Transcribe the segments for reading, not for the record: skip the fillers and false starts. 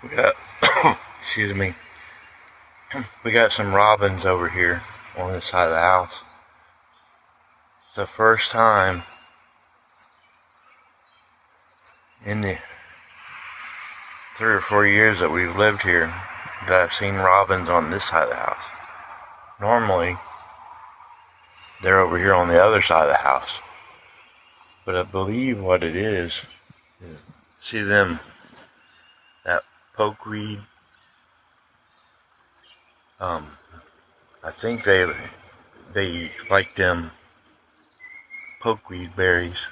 We got, excuse me, we got some robins over here on this side of the house. It's the first time in the 3 or 4 years that we've lived here that I've seen robins on this side of the house. Normally, they're over here on the other side of the house. But I believe what it is, see them, that pokeweed, I think they like them pokeweed berries.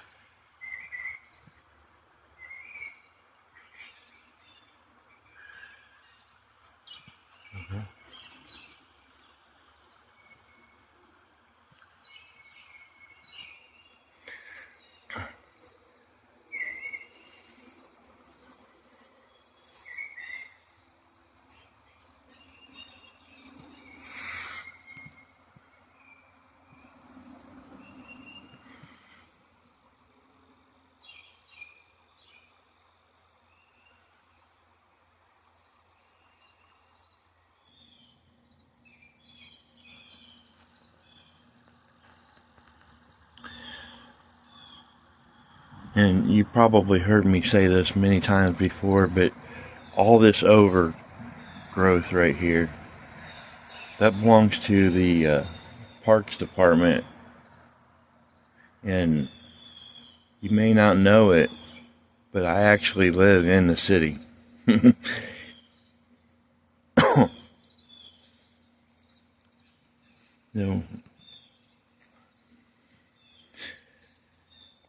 And you probably heard me say this many times before, but all this overgrowth right here, that belongs to the Parks Department. And you may not know it, but I actually live in the city.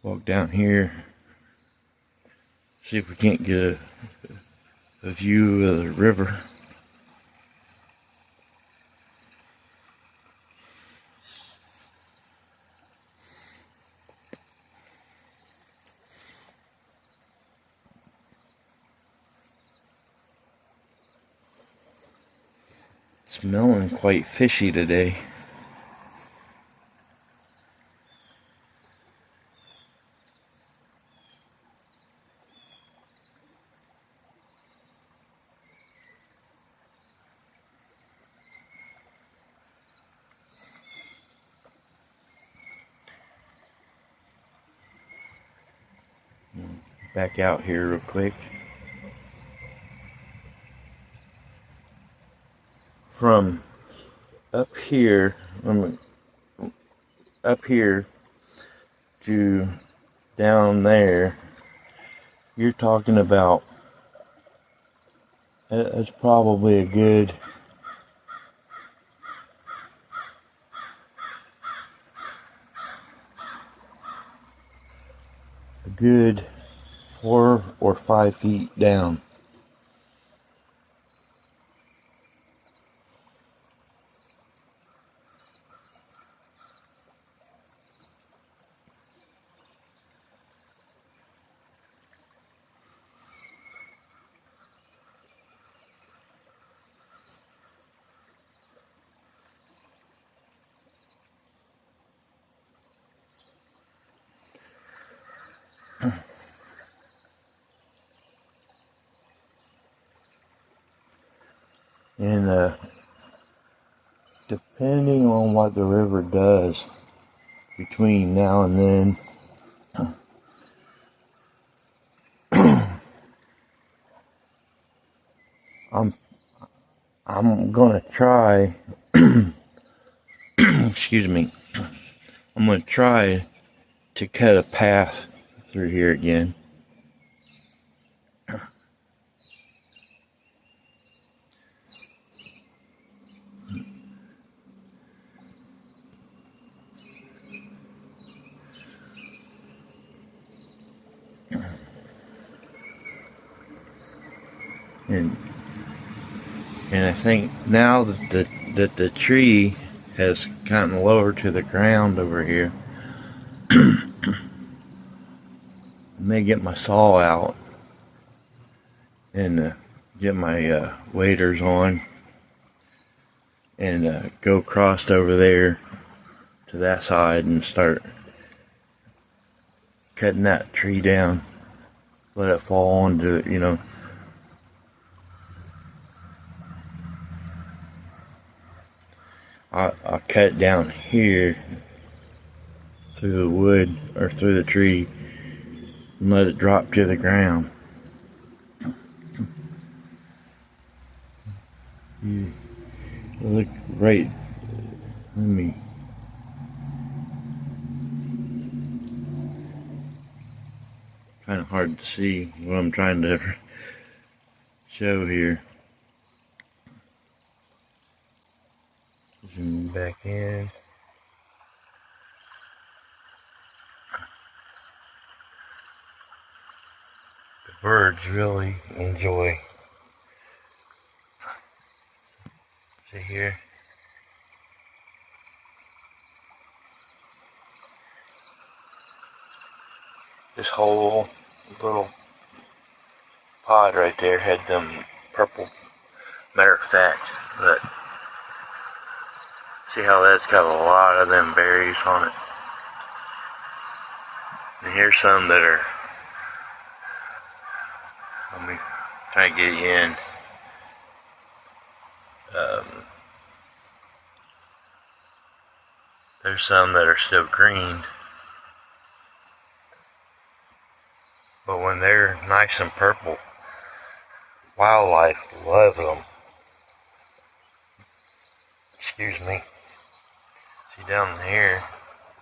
Walk down here, see if we can't get a view of the river. It's smelling quite fishy today. Back out here real quick. From up here to down there, you're talking about, it's probably a good 4 or 5 feet down. And depending on what the river does between now and then, I'm gonna try excuse me, I'm gonna try to cut a path through here again. And I think now that the tree has gotten lower to the ground over here, I may get my saw out and get my waders on and go across over there to that side and start cutting that tree down. Let it fall onto, I cut down here through the wood or through the tree and let it drop to the ground. Look right. Let me. Kind of hard to see what I'm trying to show here. Zoom back in. The birds really enjoy. See here. This whole little pod right there had them purple. Matter of fact, but see how that's got a lot of them berries on it. And here's some that are. Let me try to get you in. There's some that are still green. But when they're nice and purple, wildlife loves them. Excuse me. See down here,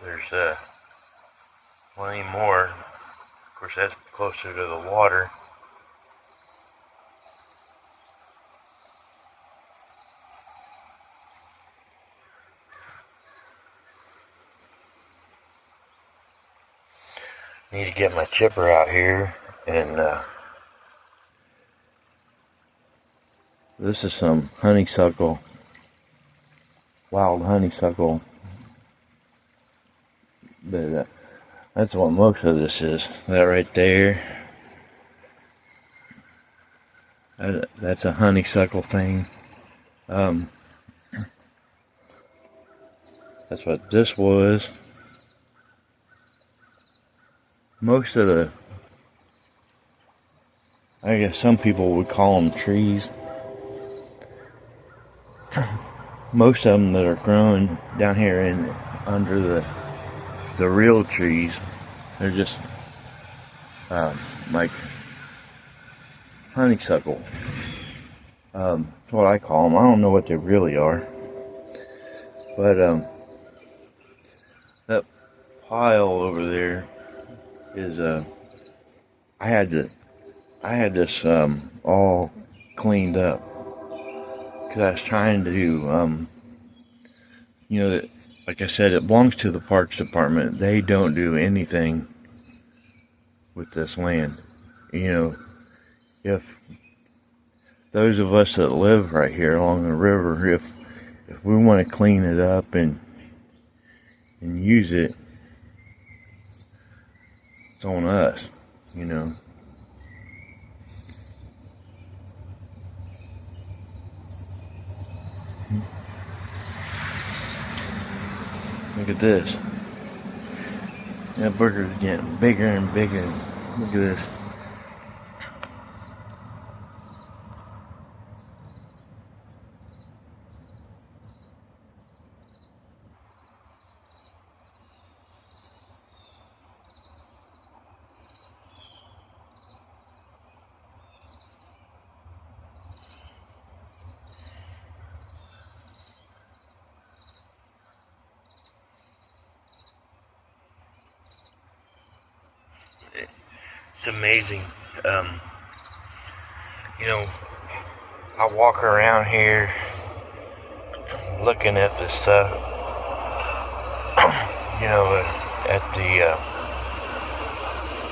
there's plenty more. Of course, that's closer to the water. Need to get my chipper out here, and this is some honeysuckle, wild honeysuckle. But that's what most of this is. That right there, that's a honeysuckle thing. That's what this was. Most of the, I guess some people would call them trees. Most of them that are growing down here in under the real trees, they're just like honeysuckle. That's what I call them. I don't know what they really are, but that pile over there is I had this all cleaned up because I was trying to like I said, it belongs to the Parks Department. They don't do anything with this land. If those of us that live right here along the river, if we want to clean it up and use it, it's on us, Look at this. That burger's getting bigger and bigger. Look at this. It's amazing. I walk around here looking at this stuff, at the,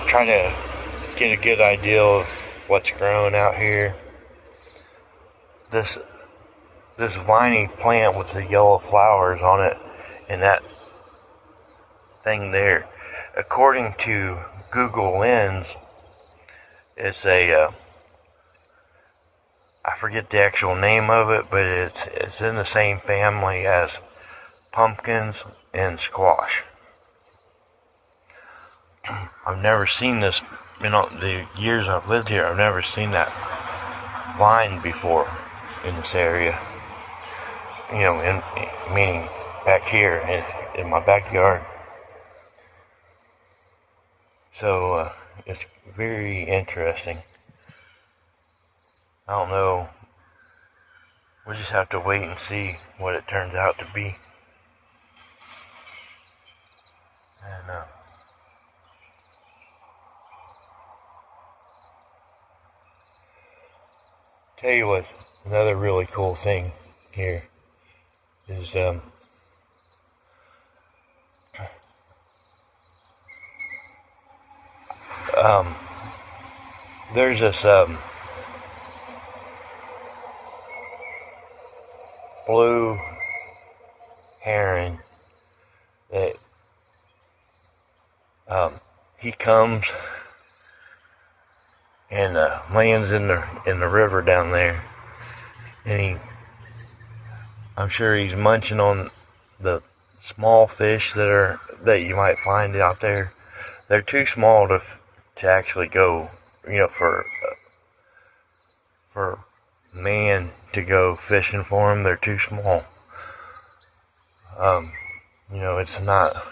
trying to get a good idea of what's growing out here. This viney plant with the yellow flowers on it and that thing there, according to Google Lens, it's I forget the actual name of it, but it's in the same family as pumpkins and squash. I've never seen this, the years I've lived here, I've never seen that vine before in this area. meaning back here in my backyard. So it's very interesting. I don't know. We'll just have to wait and see what it turns out to be. And tell you what, another really cool thing here is there's this blue heron that he comes and lands in the river down there, and I'm sure he's munching on the small fish that you might find out there. They're too small to actually go, for man to go fishing for them. They're too small. It's not.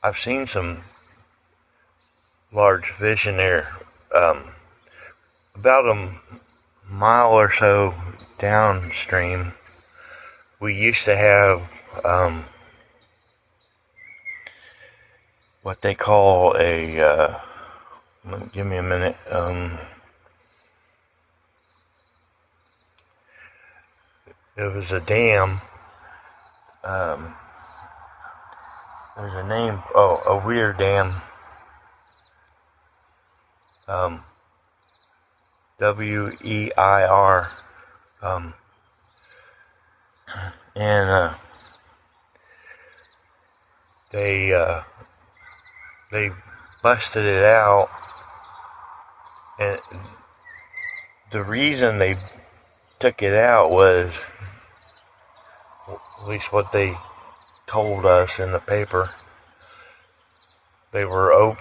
I've seen some large fish in there. About a mile or so downstream, we used to have what they call a give me a minute. It was a dam. There's a name. Oh, a weir dam. WEIR. And they busted it out, and the reason they took it out was, at least what they told us in the paper, they were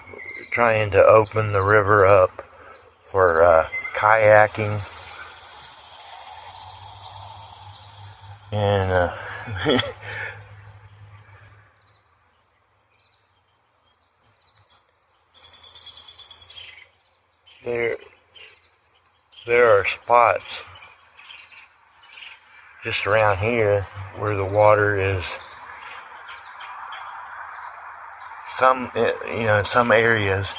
trying to open the river up for kayaking, and there are spots just around here where the water is, in some areas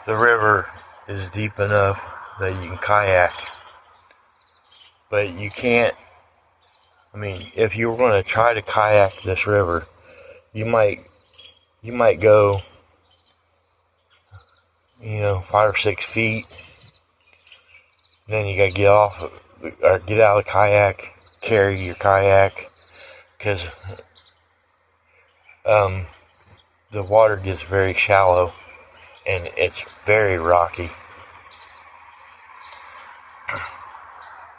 the river is deep enough that you can kayak, but you can't. If you were going to try to kayak this river, you might go 5 or 6 feet. Then you gotta get off or get out of the kayak, carry your kayak, because the water gets very shallow and it's very rocky.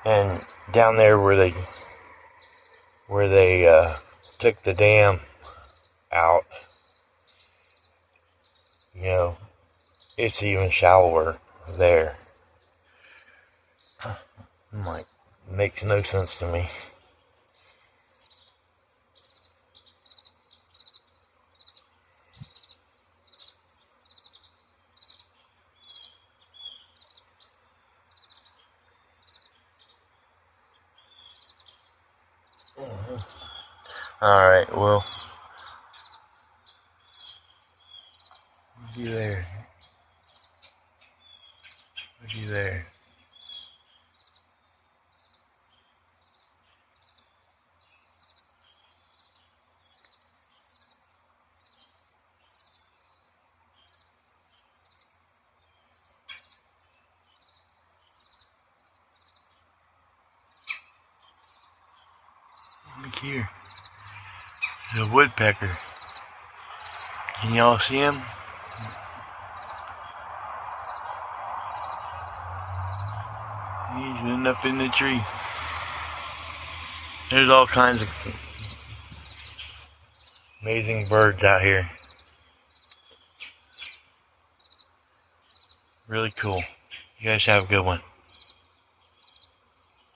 And down there where they took the dam out, it's even shallower there. Makes no sense to me. Alright, well, look you there. Look you there. Look here. There's a woodpecker. Can y'all see him? He's sitting up in the tree. There's all kinds of amazing birds out here. Really cool. You guys have a good one.